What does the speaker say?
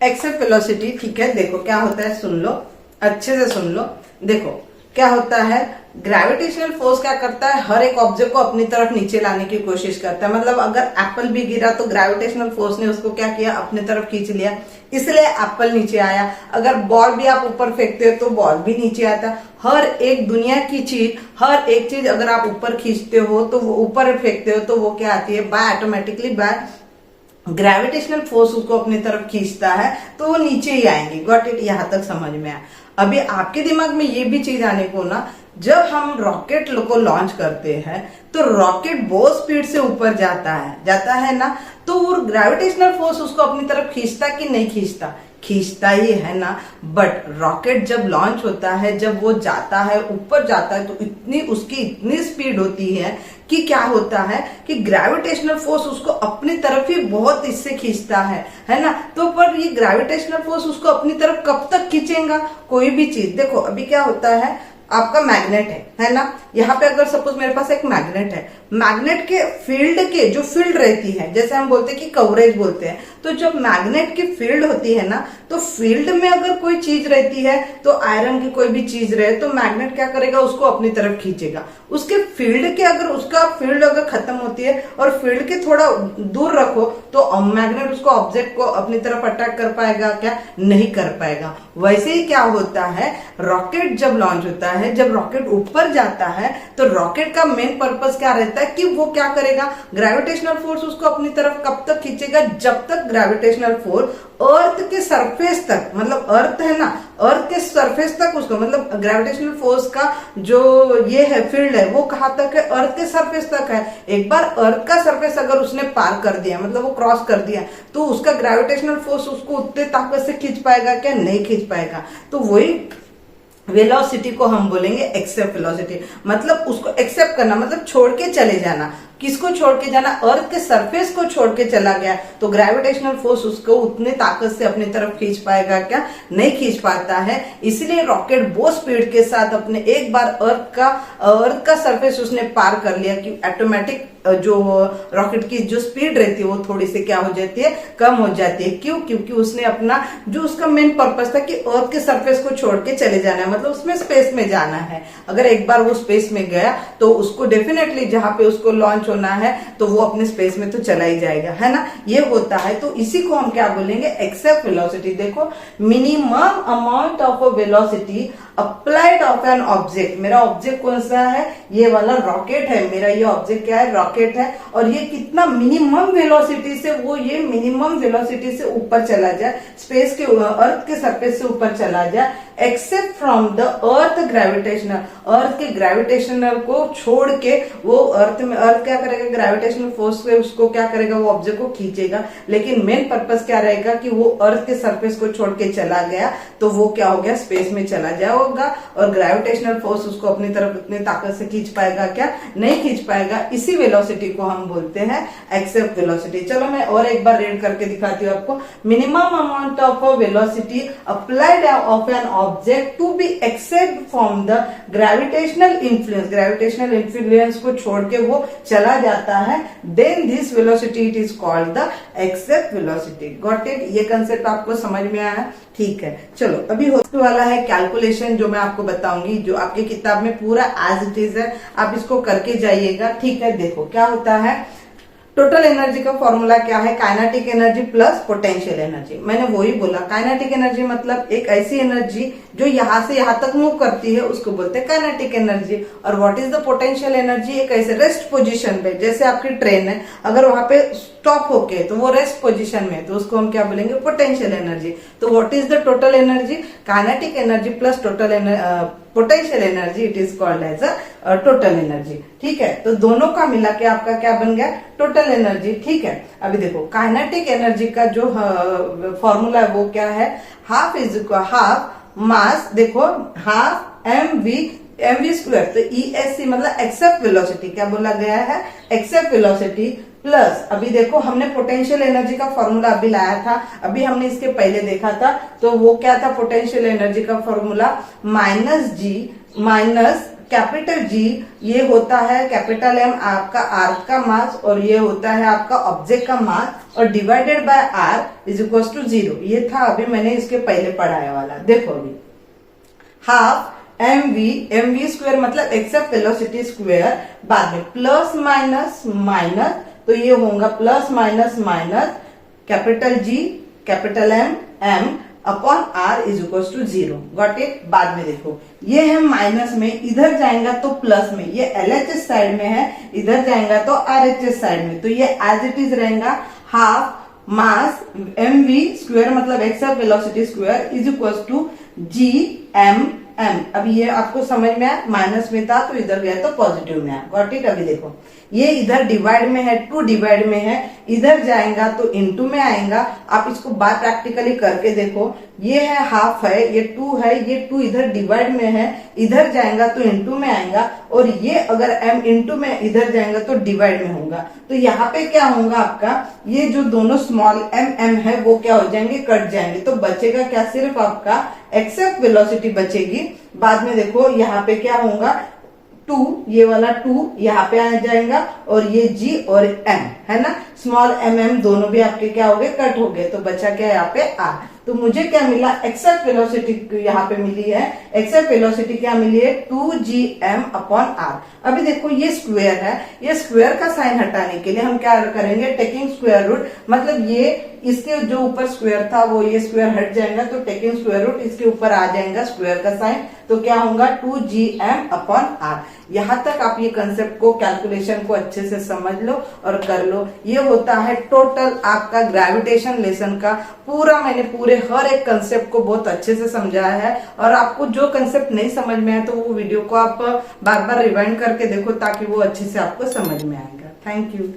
Accept velocity, ठीक है। देखो क्या होता है, सुन लो, अच्छे से सुन लो। देखो क्या होता है, ग्रेविटेशनल फोर्स क्या करता है, हर एक ऑब्जेक्ट को अपनी तरफ नीचे लाने की कोशिश करता है। मतलब अगर एप्पल भी गिरा तो ग्रेविटेशनल फोर्स ने उसको क्या किया, अपनी तरफ खींच लिया, इसलिए एप्पल नीचे आया। अगर बॉल भी आप ऊपर फेंकते हो तो बॉल भी नीचे आता है। हर एक दुनिया की चीज, हर एक चीज अगर आप ऊपर खींचते हो तो वो ऊपर फेंकते हो तो वो क्या आती है, by automatically by gravitational force उसको अपनी तरफ खींचता है तो वो नीचे ही आएंगे। गॉट इट, यहां तक समझ में आया। अभी आपके दिमाग में ये भी चीज आने को ना, जब हम रॉकेट को लॉन्च करते हैं तो रॉकेट बहुत स्पीड से ऊपर जाता है ना, तो वो ग्रेविटेशनल फोर्स उसको अपनी तरफ खींचता कि नहीं खींचता, खींचता ही है ना। बट रॉकेट जब लॉन्च होता है, जब वो जाता है ऊपर जाता है तो उसकी इतनी स्पीड होती है कि क्या होता है कि ग्रेविटेशनल फोर्स उसको अपनी तरफ ही बहुत इससे खींचता है ना। तो पर ये ग्रेविटेशनल फोर्स उसको अपनी तरफ कब तक खींचेगा, कोई भी चीज। देखो अभी क्या होता है, आपका मैग्नेट है ना, यहाँ पे अगर सपोज मेरे पास एक मैग्नेट है, मैग्नेट के जो फील्ड रहती है, जैसे हम बोलते हैं कि कवरेज बोलते हैं, तो जब मैग्नेट की फील्ड होती है ना, तो फील्ड में अगर कोई चीज रहती है, तो आयरन की कोई भी चीज रहे तो मैग्नेट क्या करेगा, उसको अपनी तरफ खींचेगा। उसके फील्ड के अगर उसका फील्ड अगर खत्म होती है और फील्ड के थोड़ा दूर रखो तो मैग्नेट उसको ऑब्जेक्ट को अपनी तरफ अट्रैक्ट कर पाएगा क्या, नहीं कर पाएगा। वैसे ही क्या होता है, रॉकेट जब लॉन्च होता है, जब रॉकेट ऊपर जाता है तो रॉकेट का मेन पर्पस क्या रहता है कि वो क्या करेगा, ग्रेविटेशनल फोर्स उसको अपनी तरफ कब तक खींचेगा, जब तक ग्रेविटेशनल फोर्स अर्थ के सरफेस तक, मतलब अर्थ है ना, अर्थ के सरफेस तक उसको, मतलब ग्रेविटेशनल फोर्स का जो ये है फील्ड है वो कहां तक है, अर्थ के सरफेस तक है। एक बार अर्थ का सरफेस अगर उसने पार कर दिया, मतलब वो क्रॉस कर दिया, तो उसका ग्रेविटेशनल फोर्स उसको उतने ताकत से खींच पाएगा क्या, नहीं खींच पाएगा। तो वही वेलोसिटी को हम बोलेंगे एक्सेप्ट वेलोसिटी। मतलब उसको एक्सेप्ट करना, मतलब छोड़ के चले जाना। किसको छोड़ के जाना, अर्थ के सरफेस को छोड़ के चला गया तो ग्रेविटेशनल फोर्स उसको उतने ताकत से अपनी तरफ खींच पाएगा क्या, नहीं खींच पाता है। इसलिए रॉकेट बहुत स्पीड के साथ अपने एक बार अर्थ का सरफेस उसने पार कर लिया कि ऑटोमेटिक जो रॉकेट की जो स्पीड रहती है वो थोड़ी सी क्या हो जाती है, कम हो जाती है। क्यों, क्योंकि उसने अपना जो उसका मेन पर्पस था कि अर्थ के सरफेस को छोड़ के चले जाना है, मतलब उसमें स्पेस में जाना है। अगर एक बार वो स्पेस में गया तो उसको डेफिनेटली जहां पे उसको लॉन्च होना है तो वो अपने स्पेस में तो चला ही जाएगा, है ना, ये होता है। तो इसी को हम क्या बोलेंगे, एक्सेप्ट वेलोसिटी। देखो minimum amount of a velocity applied of an object. मेरा ऑब्जेक्ट कौन सा है, ये वाला रॉकेट है, मेरा ये ऑब्जेक्ट क्या है, रॉकेट है। और ये कितना मिनिमम वेलोसिटी से, वो ये मिनिमम वेलोसिटी से ऊपर चला जाए, स्पेस के अर्थ के सरफेस से ऊपर चला जाए, except from the earth gravitational, earth के ग्रेविटेशनल को छोड़ के वो अर्थ क्या करेगा, ग्रेविटेशनल फोर्स से उसको क्या करेगा, वो ऑब्जेक्ट को खींचेगा। लेकिन मेन पर्पस क्या रहेगा कि वो अर्थ के सरफेस को छोड़ के चला गया तो वो क्या हो गया, स्पेस में चला जाएगा और ग्रेविटेशनल फोर्स उसको अपनी तरफ इतनी ताकत से खींच पाएगा क्या, नहीं खींच पाएगा। इसी वेलोसिटी को हम बोलते हैं एक्सेप्ट वेलोसिटी। चलो मैं और एक बार रीड करके दिखाती हूँ आपको। Minimum amount of velocity applied of an object to be एक्सेप्ट from the gravitational influence, gravitational influence को छोड़ के वो चला जाता है, then this velocity it is called the एक्सेप्ट वेलोसिटी। गॉट इट, ये कंसेप्ट आपको समझ में आया, ठीक है। चलो अभी होने वाला है कैलकुलेशन, जो मैं आपको बताऊंगी, जो आपकी किताब में पूरा एज इट इज है, आप इसको करके जाइएगा, ठीक है। देखो क्या होता है, टोटल एनर्जी का फॉर्मूला क्या है, kinetic energy plus potential energy. मैंने वही बोला, काइनेटिक एनर्जी मतलब एक ऐसी एनर्जी जो यहां से यहां तक मूव करती है, उसको बोलते हैं काइनेटिक एनर्जी। और what is the potential energy, एक ऐसे रेस्ट पोजीशन पे, जैसे आपकी ट्रेन है, अगर वहां पे स्टॉप होके तो वो रेस्ट पोजीशन में, तो उसको हम क्या बोलेंगे, पोटेंशियल एनर्जी। तो what is the total energy, kinetic energy plus total potential energy, it is called as a total energy, ठीक है। तो दोनों का मिला के आपका क्या बन गया, टोटल एनर्जी, ठीक है। अभी देखो काइनेटिक एनर्जी का जो फॉर्मूला है वो क्या है, हाफ इज इक्वल हाफ मास, देखो हाफ एम वी स्क्वायर, तो ESC मतलब एक्सेप्ट वेलोसिटी, क्या बोला गया है, एक्सेप्ट वेलोसिटी प्लस, अभी देखो हमने पोटेंशियल एनर्जी का फॉर्मूला अभी लाया था, अभी हमने इसके पहले देखा था, तो वो क्या था, पोटेंशियल एनर्जी का formula minus G minus capital जी ये होता है, कैपिटल एम आपका अर्थ का मास और ये होता है आपका ऑब्जेक्ट का मास और divided by R is equal to 0। ये था अभी मैंने इसके पहले पढ़ाया वाला। देखो अभी हाफ mv स्क्वायर मतलब एक्सेप्ट वेलोसिटी स्क्वायर, बाद में प्लस माइनस माइनस, तो ये होगा plus minus minus capital G capital M upon R is equal to 0। Got it. बाद में देखो ये है माइनस में, इधर जाएगा तो प्लस में, ये LHS साइड में है, इधर जाएगा तो RHS साइड में, तो ये एज इट इज रहेगा हाफ मास mv स्क्वायर मतलब एक्सेप्ट velocity square is equal to gm। अभी ये आपको समझ में आया, माइनस में था तो इधर गया तो पॉजिटिव में आया। Got it. अभी देखो ये इधर डिवाइड में है, 2 डिवाइड में है, इधर जाएगा तो इनटू में आएगा। आप इसको बात प्रैक्टिकली करके देखो, ये है हाफ है, ये 2 है, ये 2 इधर डिवाइड में है, इधर जाएगा तो इनटू में आएगा, और ये अगर m इनटू में इधर जाएगा तो डिवाइड में होगा। तो यहाँ पे क्या होगा आपका, ये जो दोनों स्मॉल m है वो क्या हो जाएंगे, कट जाएंगे, तो बचेगा क्या, सिर्फ आपका एक्सेप्ट वेलोसिटी बचेगी। बाद में देखो यहाँ पे क्या होगा, 2 ये वाला 2 यहाँ पे आ जाएगा और ये g और m है ना, स्मॉल m दोनों भी आपके क्या हो गए, कट हो गए, तो बचा क्या यहाँ पे r। तो मुझे क्या मिला, एक्सेप्ट वेलोसिटी यहाँ पे मिली है, एक्सेप्ट वेलोसिटी क्या मिली है 2gm अपॉन r। अभी देखो ये स्क्वायर है, ये स्क्वायर का साइन हटाने के लिए हम क्या करेंगे, टेकिंग स्क्वायर रूट, मतलब ये इसके जो ऊपर स्क्वायर था वो ये स्क्वायर हट जाएगा, तो टेकिंग स्क्वायर रूट इसके ऊपर आ जाएगा स्क्वायर का साइन, तो क्या होगा 2gm अपॉन r। यहाँ तक आप ये कंसेप्ट को, कैलकुलेशन को अच्छे से समझ लो और कर लो। ये होता है टोटल आपका ग्रेविटेशन लेसन का पूरा, मैंने पूरे हर एक कंसेप्ट को बहुत अच्छे से समझाया है, और आपको जो कंसेप्ट नहीं समझ में आया तो वो वीडियो को आप बार बार रिवाइंड करके देखो ताकि वो अच्छे से आपको समझ में आएगा। Thank you.